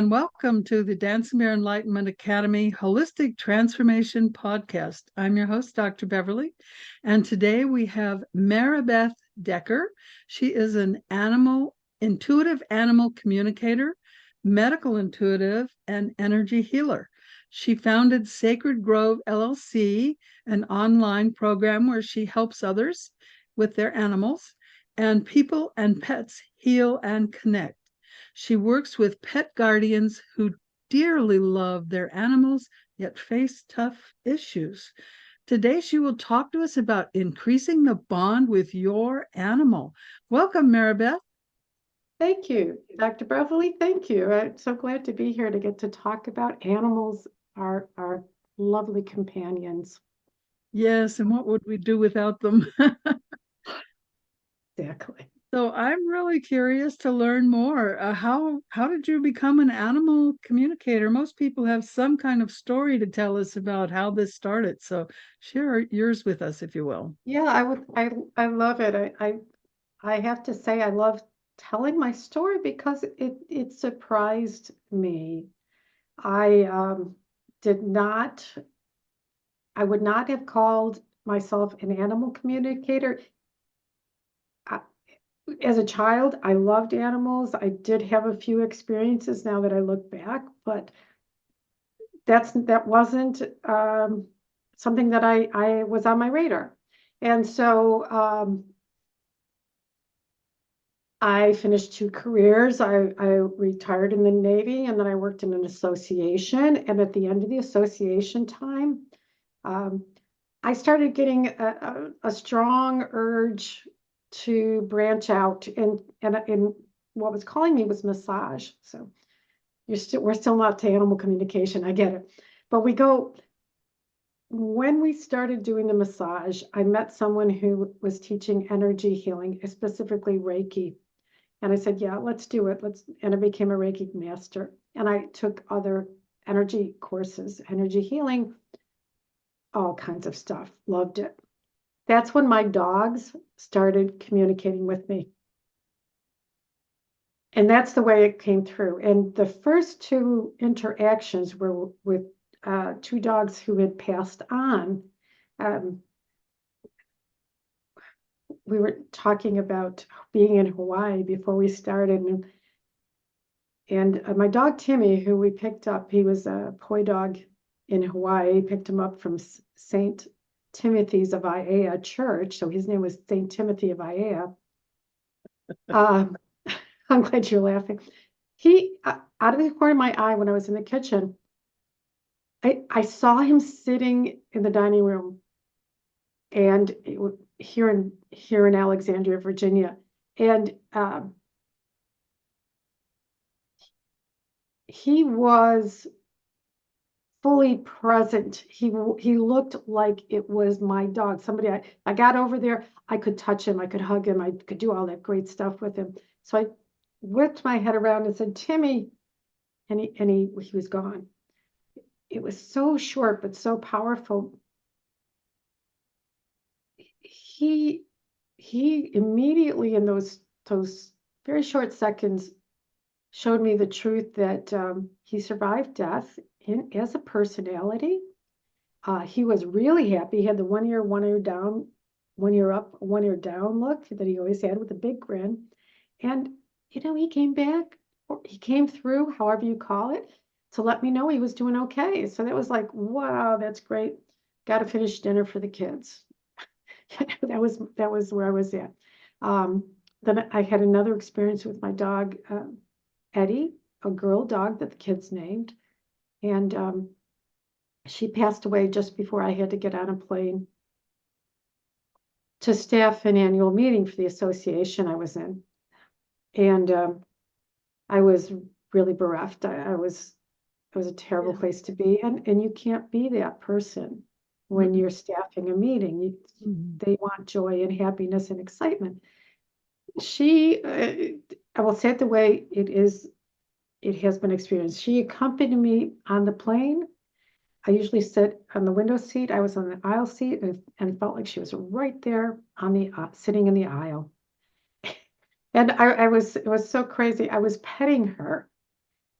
and welcome to the Dancemere Enlightenment Academy Holistic Transformation Podcast. I'm your host, Dr. Beverly, and today we have Maribeth Decker. She is an intuitive animal communicator, medical intuitive, and energy healer. She founded Sacred Grove LLC, an online program where she helps others with their animals, and people and pets heal and connect. She works with pet guardians who dearly love their animals yet face tough issues. Today, she will talk to us about increasing the bond with your animal. Welcome, Maribeth. Thank you, Dr. Beverly. Thank you. I'm so glad to be here to get to talk about animals, our lovely companions. Yes, and what would we do without them? Exactly. So I'm really curious to learn more. How did you become an animal communicator? Most people have some kind of story to tell us about how this started. So share yours with us, if you will. Yeah, I love it. I have to say I love telling my story because it surprised me. I did not, I would not have called myself an animal communicator. I, as a child, I loved animals. I did have a few experiences now that I look back, but that wasn't something that I was on my radar. And so I finished 2 careers. I retired in the Navy, and then I worked in an association. And at the end of the association time, um, I started getting a strong urge to branch out, and what was calling me was massage. So we're still not to animal communication. I get it, but when we started doing the massage, I met someone who was teaching energy healing, specifically Reiki. And I said, yeah, let's do it. And I became a Reiki master. And I took other energy courses, energy healing, all kinds of stuff. Loved it. That's when my dogs started communicating with me. And that's the way it came through. And the first two interactions were with two dogs who had passed on. Um, we were talking about being in Hawaii before we started, and my dog Timmy, who we picked up, he was a poi dog in Hawaii. Picked him up from St. Timothy's of Iea Church, so his name was St. Timothy of Iea. I'm glad you're laughing. He, out of the corner of my eye, when I was in the kitchen, I saw him sitting in the dining room, and here in Alexandria, Virginia, and he was fully present. He looked like it was my dog. Somebody I got over there, I could touch him, I could hug him, I could do all that great stuff with him. So I whipped my head around and said, Timmy, and he was gone. It was so short but so powerful. He immediately in those very short seconds showed me the truth that he survived death as a personality. He was really happy. He had the one ear down, 1 ear up, 1 ear down look that he always had with a big grin. And, he came back, or he came through, however you call it, to let me know he was doing okay. So that was like, wow, that's great. Got to finish dinner for the kids. that was where I was at. Then I had another experience with my dog, Eddie, a girl dog that the kids named. And she passed away just before I had to get on a plane to staff an annual meeting for the association I was in. And I was really bereft. It was a terrible place to be. And you can't be that person when you're staffing a meeting. They want joy and happiness and excitement. I will say it the way it has been experienced. She accompanied me on the plane. I usually sit on the window seat. I was on the aisle seat and felt like she was right there on the sitting in the aisle. And it was so crazy. I was petting her,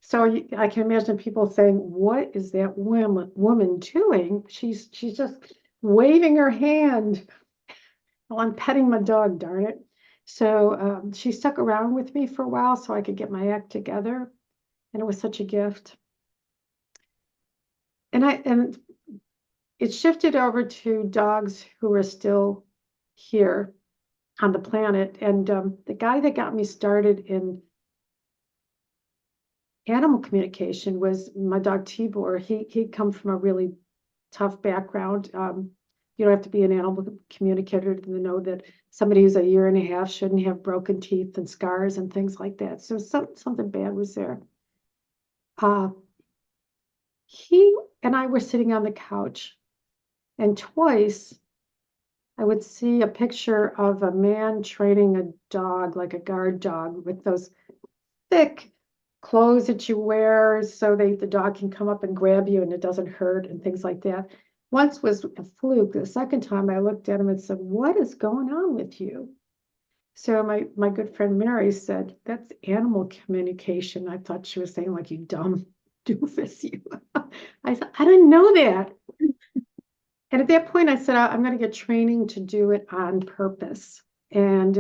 So I can imagine people saying, "What is that woman doing? She's just waving her hand while I'm petting my dog, darn it." So she stuck around with me for a while so I could get my act together, and it was such a gift. And it shifted over to dogs who are still here on the planet. And the guy that got me started in animal communication was my dog Tibor. He'd come from a really tough background. You don't have to be an animal communicator to know that somebody who's a year and a half shouldn't have broken teeth and scars and things like that. So something bad was there. He and I were sitting on the couch, and twice I would see a picture of a man training a dog, like a guard dog, with those thick clothes that you wear so the dog can come up and grab you and it doesn't hurt and things like that. Once was a fluke. The second time I looked at him and said, "What is going on with you?" So my good friend Mary said, "That's animal communication." I thought she was saying, like, "You dumb doofus, you." I said, "I didn't know that." And at that point, I said, "I'm going to get training to do it on purpose." And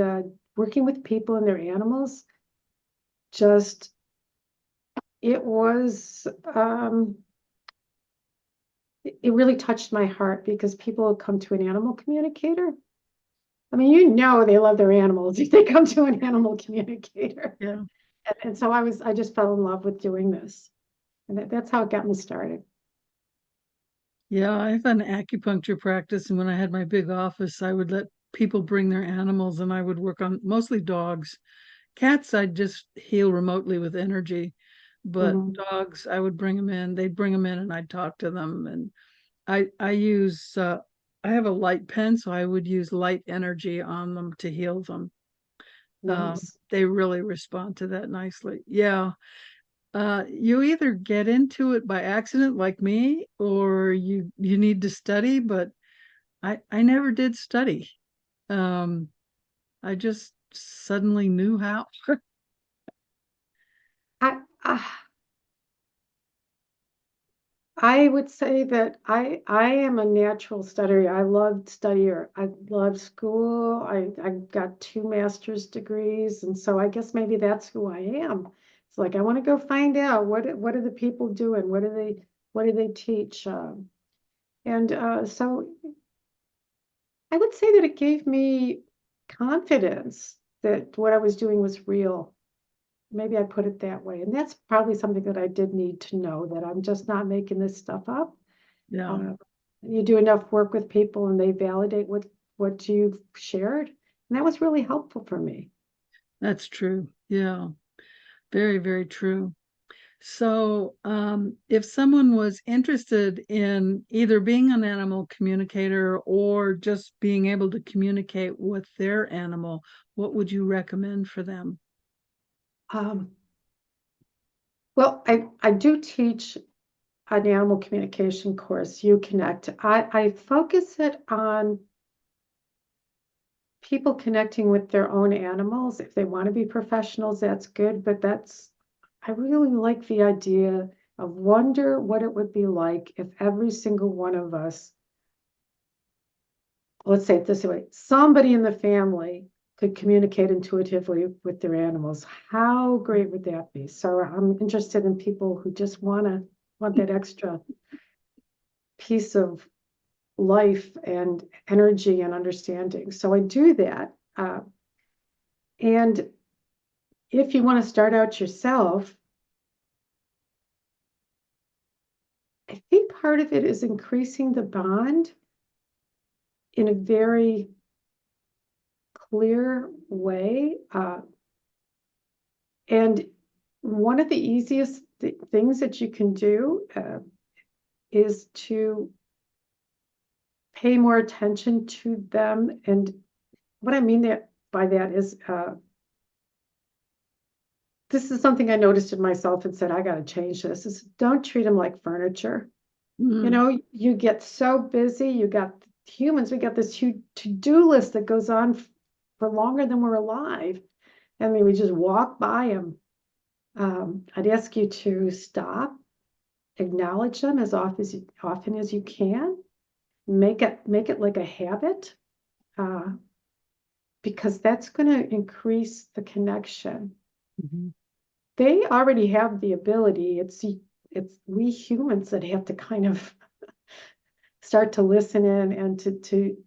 working with people and their animals, just, it was, it really touched my heart because people come to an animal communicator. I mean, they love their animals if they come to an animal communicator. Yeah. And so I just fell in love with doing this. And that's how it got me started. Yeah, I have an acupuncture practice, and when I had my big office, I would let people bring their animals, and I would work on mostly dogs. Cats, I'd just heal remotely with energy, but Mhm. dogs, I would bring them in. They'd bring them in, and I'd talk to them. And I use I have a light pen, so I would use light energy on them to heal them. Nice. They really respond to that nicely. Yeah. You either get into it by accident like me, or you need to study, but I never did study. Um, I just suddenly knew how. I I would say that I am a natural studier. I loved studier. I loved school. I got 2 master's degrees, and so I guess maybe that's who I am. It's like I want to go find out what are the people doing? What do they teach? And so I would say that it gave me confidence that what I was doing was real. Maybe I put it that way. And that's probably something that I did need to know, that I'm just not making this stuff up. Yeah, Uh, you do enough work with people and they validate what you've shared. And that was really helpful for me. that's true. Yeah, very, very true. So, if someone was interested in either being an animal communicator or just being able to communicate with their animal, what would you recommend for them? Um, well, I do teach an animal communication course, You Connect. I focus it on people connecting with their own animals. If they want to be professionals, that's good. But I really like the idea of wonder what it would be like if every single one of us, let's say it this way, somebody in the family could communicate intuitively with their animals. How great would that be? So I'm interested in people who just want that extra piece of life and energy and understanding. So I do that. And if you want to start out yourself, I think part of it is increasing the bond in a very clear way. And one of the easiest things that you can do is to pay more attention to them. And what I mean by that is, this is something I noticed in myself and said, I got to change this, is don't treat them like furniture. Mm, You get so busy, you got humans, we got this huge to-do list that goes on for longer than we're alive. I mean, we just walk by them. I'd ask you to stop, acknowledge them as often as you can, make it like a habit, because that's going to increase the connection. Mm-hmm. They already have the ability. It's we humans that have to kind of start to listen in and to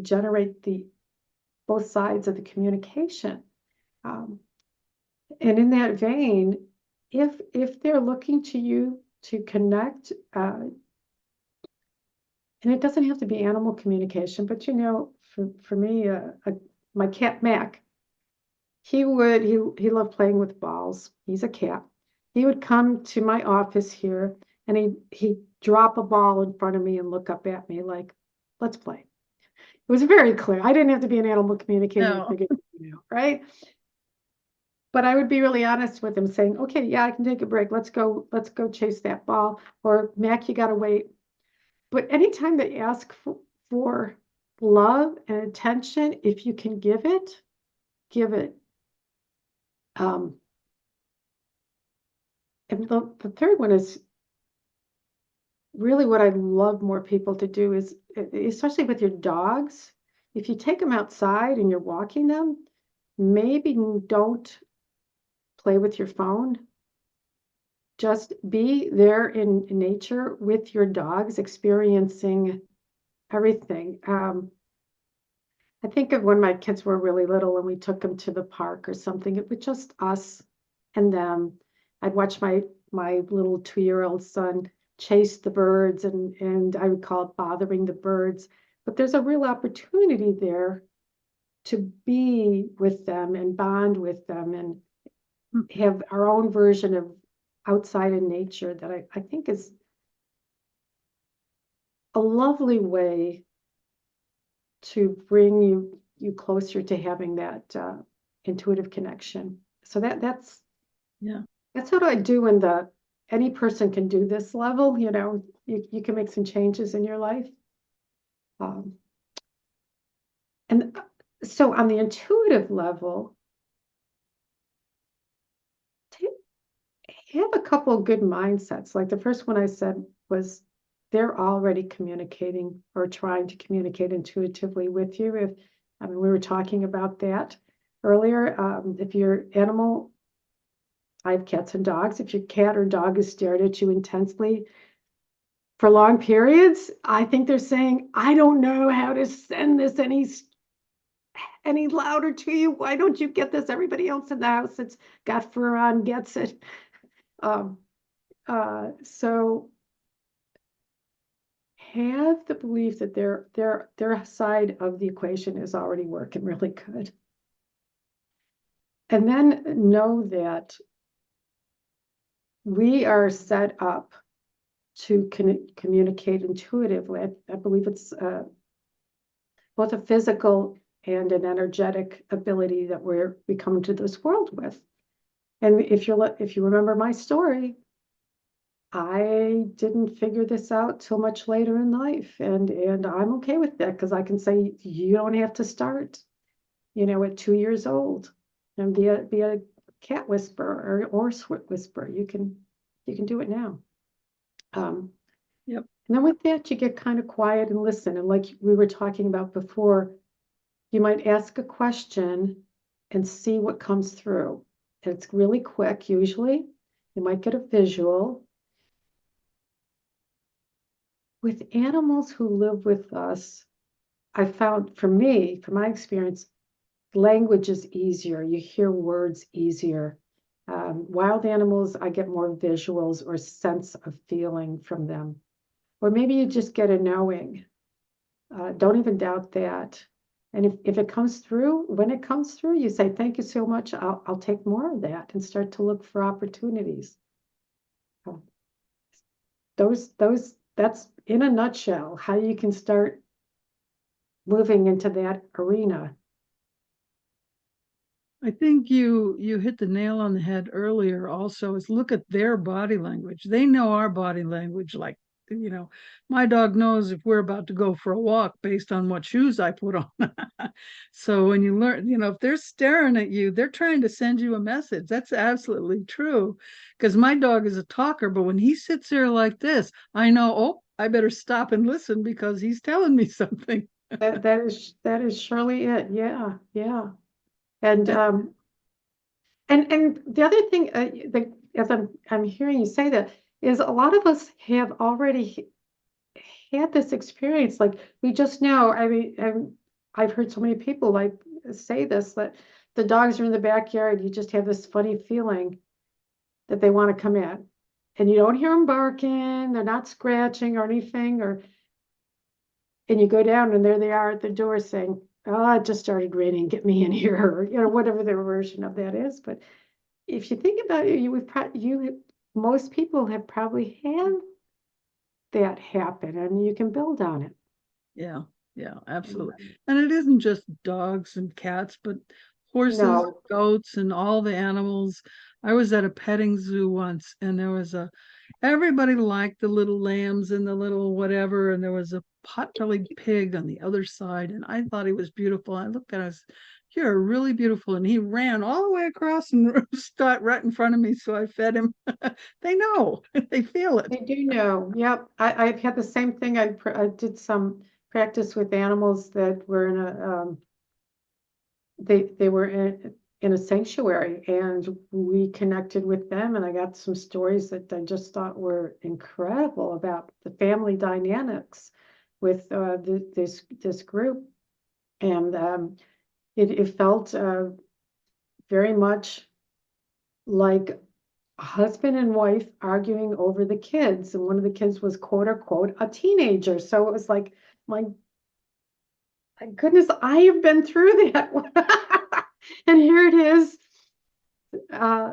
generate the both sides of the communication. And in that vein, if they're looking to you to connect, and it doesn't have to be animal communication, but for me, my cat Mac, he loved playing with balls. He's a cat. He would come to my office here, and he'd drop a ball in front of me and look up at me like, "Let's play." It was very clear. I didn't have to be an animal communicator to No. figure it out, right? But I would be really honest with him, saying, "Okay, yeah, I can take a break. Let's go chase that ball." Or, "Mac, you got to wait." But anytime they ask for love and attention, if you can give it, give it. Um, and the third one is really what I'd love more people to do is, especially with your dogs, if you take them outside and you're walking them, maybe don't play with your phone. Just be there in nature with your dogs, experiencing everything. I think of when my kids were really little and we took them to the park or something. It was just us and them. I'd watch my little 2-year-old son chase the birds, and I would call it bothering the birds. But there's a real opportunity there to be with them and bond with them and have our own version of outside in nature that I think is a lovely way to bring you closer to having that intuitive connection. So that's Yeah. that's what I do when any person can do this level. You can make some changes in your life. Um, and so on the intuitive level, have a couple of good mindsets. Like the first one I said was they're already communicating or trying to communicate intuitively with you. We were talking about that earlier. If your animal, I have cats and dogs, if your cat or dog has stared at you intensely for long periods, I think they're saying, "I don't know how to send this any louder to you. Why don't you get this? Everybody else in the house that's got fur on gets it." Um, so have the belief that their side of the equation is already working really good. And then know that we are set up to communicate intuitively. I believe it's both a physical and an energetic ability that we come into this world with. And if you remember my story, I didn't figure this out till much later in life, and I'm okay with that because I can say you don't have to start, at 2 years old and be a cat whisperer or whisperer. You can do it now. Yep. And then with that, you get kind of quiet and listen. And like we were talking about before, you might ask a question and see what comes through. And it's really quick, usually. You might get a visual. With animals who live with us, I found for me, from my experience, language is easier. You hear words easier. Wild animals, I get more visuals or sense of feeling from them. Or maybe you just get a knowing. Don't even doubt that. And if it comes through, when it comes through, you say, "Thank you so much. I'll take more of that," and start to look for opportunities. Uh, that's in a nutshell how you can start moving into that arena. I think you hit the nail on the head earlier also is look at their body language. They know our body language like my dog knows if we're about to go for a walk based on what shoes I put on. So when you learn, if they're staring at you, they're trying to send you a message. That's absolutely true. Because my dog is a talker, but when he sits there like this, I know, oh, I better stop and listen because he's telling me something. That is surely it. Yeah, yeah. And and the other thing, as I'm hearing you say that, is a lot of us have already had this experience. Like we just know. I mean, I've heard so many people like say this, that the dogs are in the backyard. You just have this funny feeling that they want to come in, and you don't hear them barking. They're not scratching or anything, and you go down and there they are at the door saying, "Oh, it just started raining. Get me in here," or whatever their version of that is. But if you think about it, most people have probably had that happen, and you can build on it. Yeah, yeah, absolutely. And it isn't just dogs and cats, but horses, No, goats, and all the animals. I was at a petting zoo once, and everybody liked the little lambs and the little whatever, and there was a pot-bellied pig on the other side, and I thought he was beautiful. I looked at him, you're really beautiful. And he ran all the way across and stopped right in front of me, so I fed him. They know, they feel it. they do know. Yep, I've had the same thing. I did some practice with animals that were in they were in a sanctuary, and we connected with them, and I got some stories that I just thought were incredible about the family dynamics with this group, and it felt very much like a husband and wife arguing over the kids, and one of the kids was quote unquote a teenager. So it was like, my goodness, I have been through that. And here it is.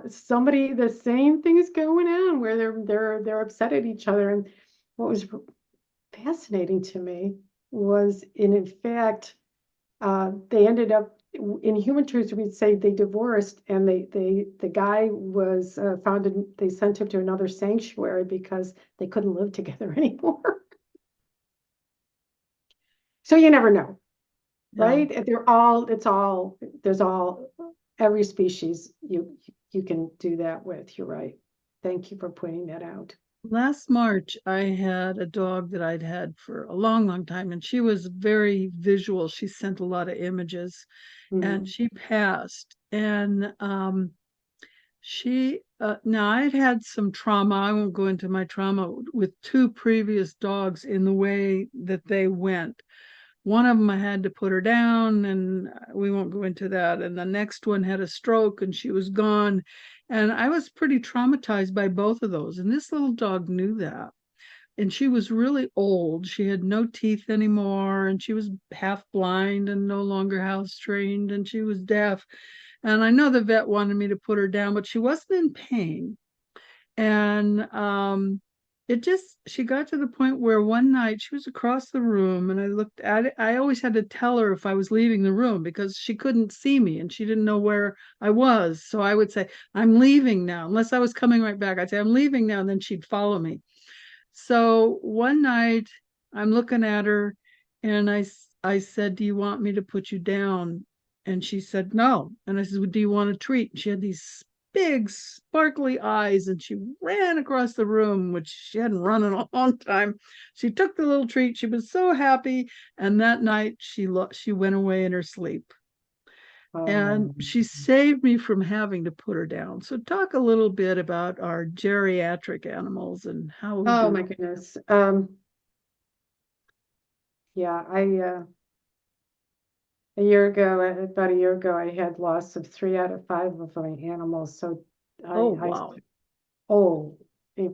Somebody, the same thing is going on where they're upset at each other. And what was fascinating to me was, in fact, they ended up, in human terms, we'd say they divorced, and the guy was they sent him to another sanctuary because they couldn't live together anymore. So you never know, Yeah. right? There's all, every species you can do that with. You're right. Thank you for pointing that out. Last March, I had a dog that I'd had for a long, long time, and she was very visual. She sent a lot of images, and Mhm. she passed. And now I'd had some trauma. I won't go into my trauma with two previous dogs in the way that they went. One of them, I had to put her down, and we won't go into that. And the next one had a stroke, and she was gone. And I was pretty traumatized by both of those. And this little dog knew that. And she was really old. She had no teeth anymore, and she was half blind and no longer house trained, and she was deaf. And I know the vet wanted me to put her down, but she wasn't in pain. And she got to the point where one night she was across the room, and I looked at it. I always had to tell her if I was leaving the room because she couldn't see me and she didn't know where I was. So I would say, I'm leaving now. Unless I was coming right back, I'd say, I'm leaving now. And then she'd follow me. So one night I'm looking at her, and I said, do you want me to put you down? And she said, no. And I said, well, do you want a treat? And she had these big sparkly eyes, and she ran across the room, which she hadn't run in a long time. She took the little treat. She was so happy. And that night she went away in her sleep. And Um, she saved me from having to put her down. So talk a little bit about our geriatric animals and how we oh do. my goodness. Yeah, about a year ago, I had loss of 3 out of 5 of my animals. So Oh, I wow. oh, it,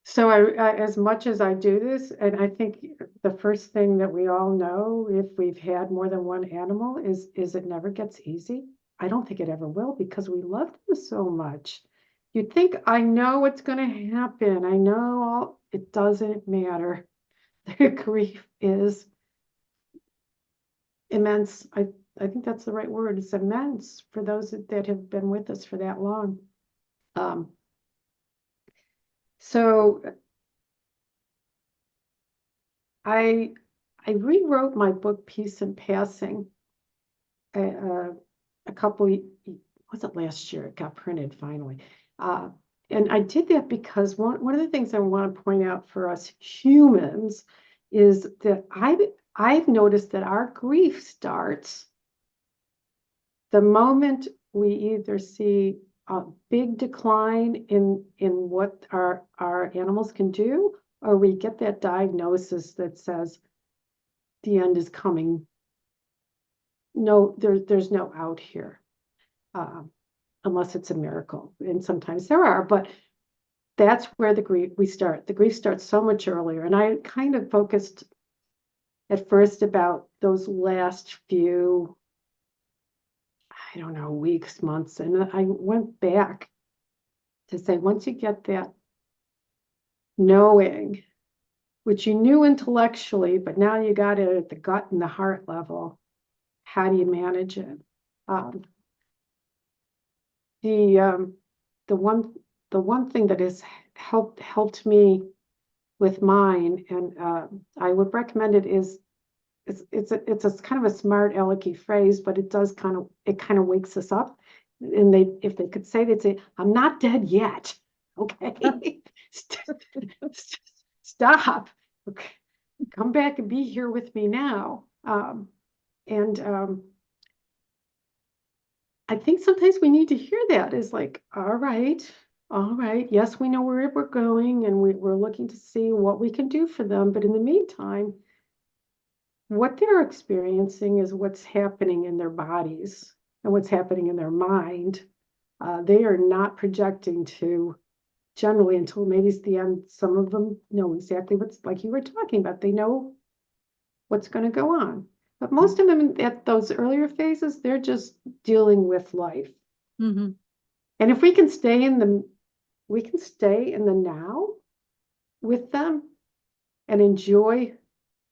so as much as I do this, and I think the first thing that we all know, if we've had more than one animal, is it never gets easy. I don't think it ever will, because we love them so much. You'd think, I know what's going to happen. I know it doesn't matter. The grief is immense. I think that's the right word. It's immense for those that have been with us for that long. Um, So I rewrote my book Peace and Passing a couple, was it last year? It got printed finally. And I did that because one of the things I want to point out for us humans is that I've noticed that our grief starts the moment we either see a big decline in what our animals can do, or we get that diagnosis that says the end is coming. No, there's no out here, unless it's a miracle, and sometimes there are, but that's where the grief starts so much earlier. And I kind of focused at first about those last few, I don't know, weeks, months, and I went back to say, once you get that knowing, which you knew intellectually, but now you got it at the gut and the heart level, how do you manage it? Um, the one thing that has helped me with mine, and I would recommend it, is it's a kind of a smart alecky phrase, but it kind of wakes us up. And if they could say, they'd say, "I'm not dead yet." Okay. Stop. Okay. Come back and be here with me now. And I think sometimes we need to hear that. Is like, all right, yes, we know where we're going, and we're looking to see what we can do for them. But in the meantime, what they're experiencing is what's happening in their bodies and what's happening in their mind. They are not projecting to, generally, until maybe it's the end. Some of them know exactly what's, like you were talking about. They know what's going to go on. But most of them at those earlier phases, they're just dealing with life. Mm-hmm. And if we can stay in the now with them and enjoy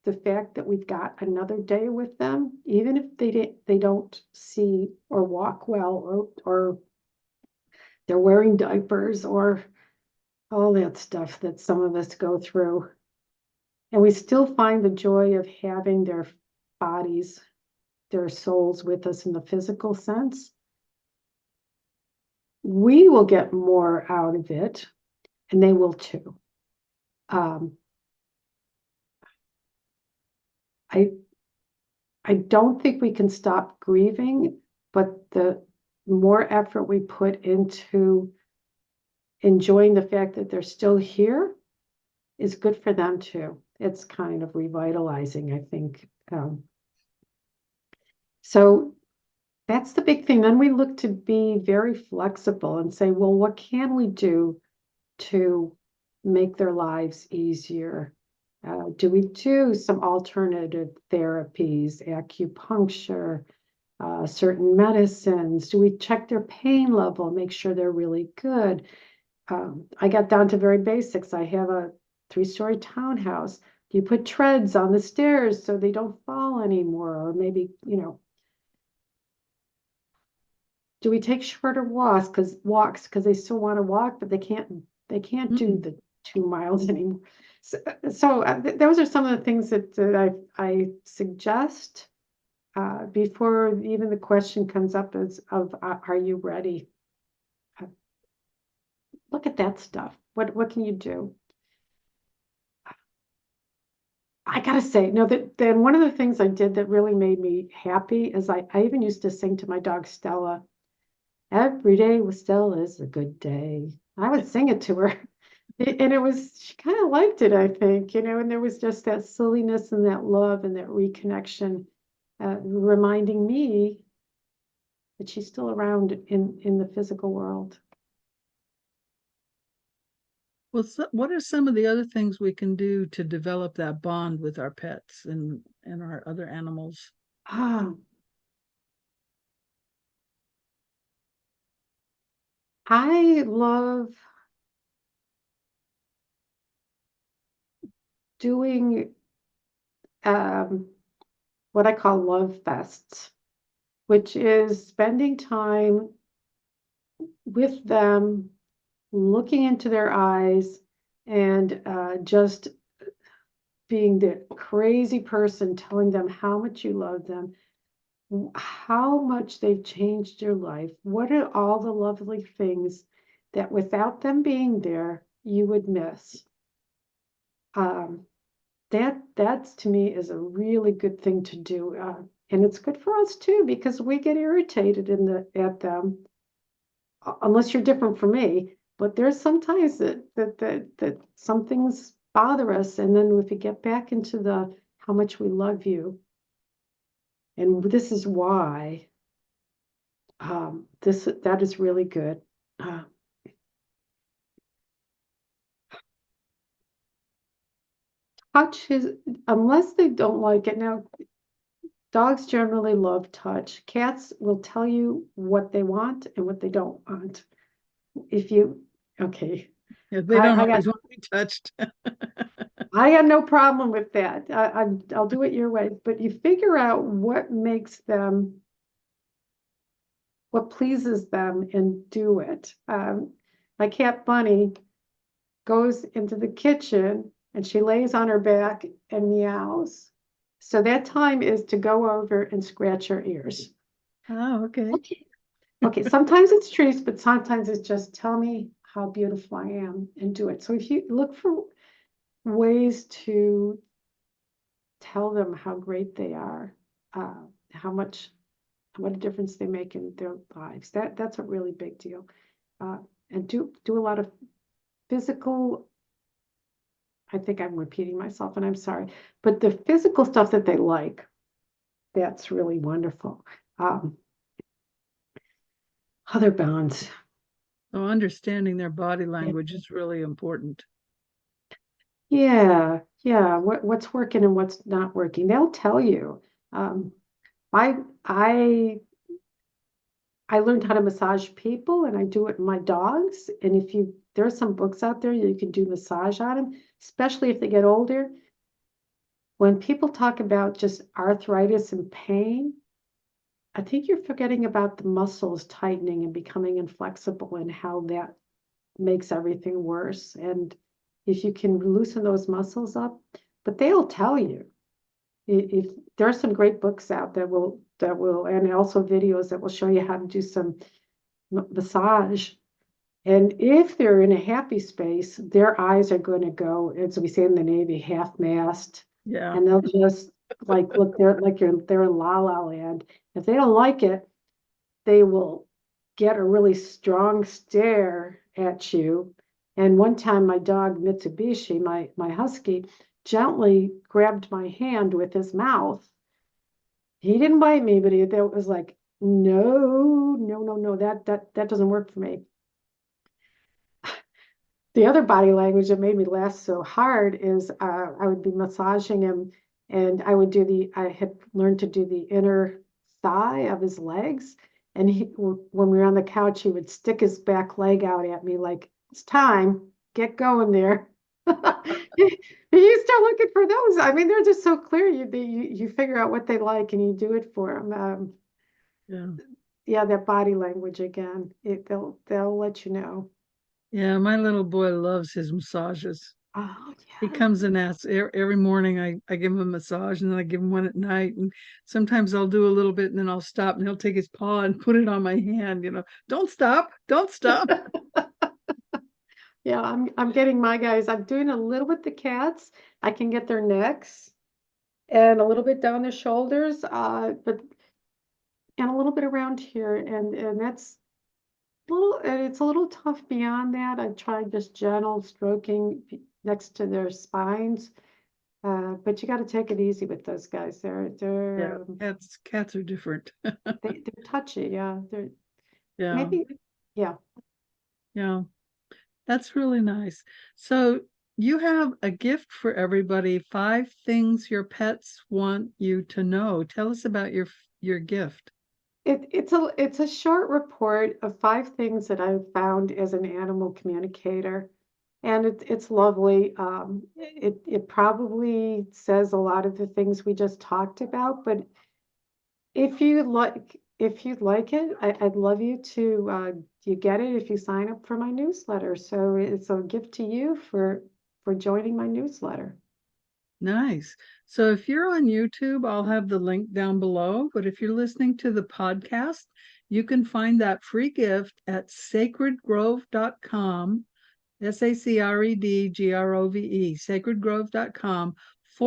the fact that we've got another day with them, even if they don't see or walk well, or they're wearing diapers, or all that stuff that some of us go through. And we still find the joy of having their bodies, their souls with us in the physical sense. We will get more out of it, and they will too. I don't think we can stop grieving, but the more effort we put into enjoying the fact that they're still here is good for them too. It's kind of revitalizing, I think. So that's the big thing. Then we look to be very flexible and say, well, what can we do to make their lives easier? Do we do some alternative therapies, acupuncture, certain medicines? Do we check their pain level, make sure they're really good? I got down to very basics. I have a 3-story townhouse. Do you put treads on the stairs so they don't fall anymore? Or maybe, do we take shorter walks because they still want to walk, but they can't do the 2 miles anymore. So those are some of the things that I suggest before even the question comes up are you ready? Look at that stuff. What can you do? I gotta say, no, that then one of the things I did that really made me happy is I even used to sing to my dog Stella, "Every day with Stella is a good day." I would sing it to her. And she kind of liked it, I think, and there was just that silliness and that love and that reconnection, reminding me that she's still around in the physical world. Well, what are some of the other things we can do to develop that bond with our pets and our other animals? I love doing what I call love fests, which is spending time with them, looking into their eyes, and just being the crazy person telling them how much you love them, how much they've changed your life. What are all the lovely things that without them being there, you would miss? Um, that's to me is a really good thing to do. And it's good for us too, because we get irritated at them, unless you're different from me. But there's sometimes that some things bother us, and then if we get back into the how much we love you, and this is why, that is really good. Uh, Touch is, unless they don't like it. Now, dogs generally love touch. Cats will tell you what they want and what they don't want. If you, okay, Yeah, they I, don't I got always want to be touched. I got no problem with that. I'll do it your way, but you figure out what makes them, what pleases them, and do it. My cat Bunny goes into the kitchen and she lays on her back and meows. So that time is to go over and scratch her ears. Oh, okay. Okay. Okay, sometimes it's treats, but sometimes it's just tell me how beautiful I am and do it. So if you look for ways to tell them how great they are, how much, what a difference they make in their lives, that's a really big deal. Uh, and do a lot of physical, I think I'm repeating myself and I'm sorry, but the physical stuff that they like, that's really wonderful. Um, Other bounds. So understanding their body Yeah, language is really important. yeah. What's working and what's not working, they'll tell you. Um, I I I learned how to massage people and I do it in my dogs. And if you there are some books out there you can do massage on them, especially if they get older. When people talk about just arthritis and pain, I think you're forgetting about the muscles tightening and becoming inflexible and how that makes everything worse. And if you can loosen those muscles up, but they'll tell you if there are some great books out that will, and also videos that will show you how to do some massage. And if they're in a happy space, their eyes are going to go, as we say in the Navy, half mast, Yeah. and they'll just like look there like they're in la la land. If they don't like it, they will get a really strong stare at you. And one time, my dog Mitsubishi, my husky, gently grabbed my hand with his mouth. He didn't bite me, but that was like, no, no, no, no, that doesn't work for me. The other body language that made me laugh so hard is I would be massaging him and I had learned to do the inner thigh of his legs. And when we were on the couch, he would stick his back leg out at me like, it's time, get going there. You start looking for those. I mean, they're just so clear. You figure out what they like and you do it for them. Yeah. Yeah, that body language again. They'll let you know. Yeah. My little boy loves his massages. Oh He yeah. comes and asks every morning. I give him a massage and then I give him one at night. And sometimes I'll do a little bit and then I'll stop and he'll take his paw and put it on my hand. Don't stop. Don't stop. Yeah, I'm getting my guys. I'm doing a little with the cats. I can get their necks and a little bit down their shoulders, but and a little bit around here, and that's and it's a little tough beyond that. I tried just gentle stroking next to their spines, but you got to take it easy with those guys. Yeah. Cats are different. They're touchy. Yeah, they're Yeah. maybe yeah. Yeah. That's really nice. So you have a gift for everybody, 5 things your pets want you to know. Tell us about your gift. It's a short report of 5 things that I've found as an animal communicator, and it's lovely. It probably says a lot of the things we just talked about, but if you'd like it, I'd love you to you get it if you sign up for my newsletter. So it's a gift to you for for joining my newsletter. Nice. So if you're on YouTube, I'll have the link down below. But if you're listening to the podcast, you can find that free gift at sacredgrove.com, SACREDGROVE, sacredgrove.com /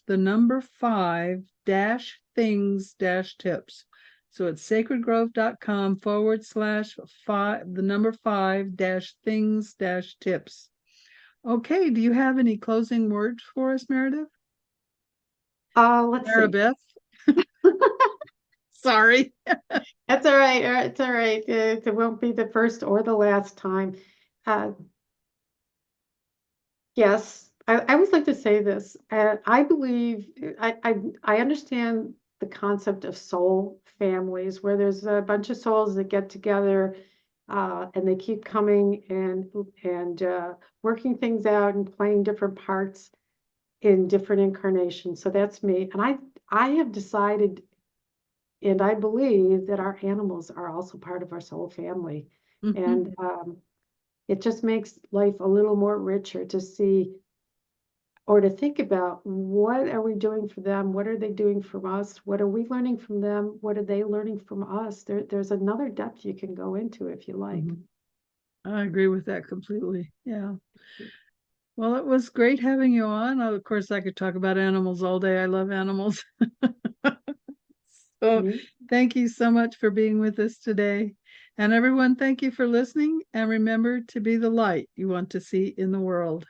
the number 5 dash things dash tips. So it's sacredgrove.com / the number 5 dash things dash tips. Okay, do you have any closing words for us, Meredith? Let's see. Maribeth. Sorry. That's all right. It's all right. It won't be the first or the last time. Yes, I always like to say this. I believe I understand the concept of soul families, where there's a bunch of souls that get together and they keep coming and working things out and playing different parts in different incarnations. So that's me, and I have decided, and I believe that our animals are also part of our soul family, and it just makes life a little more richer to see or to think about what are we doing for them? What are they doing for us? What are we learning from them? What are they learning from us? There's another depth you can go into if you like. I agree with that completely. Yeah. Well, it was great having you on. Of course, I could talk about animals all day. I love animals. So thank you so much for being with us today. And everyone, thank you for listening. And remember to be the light you want to see in the world.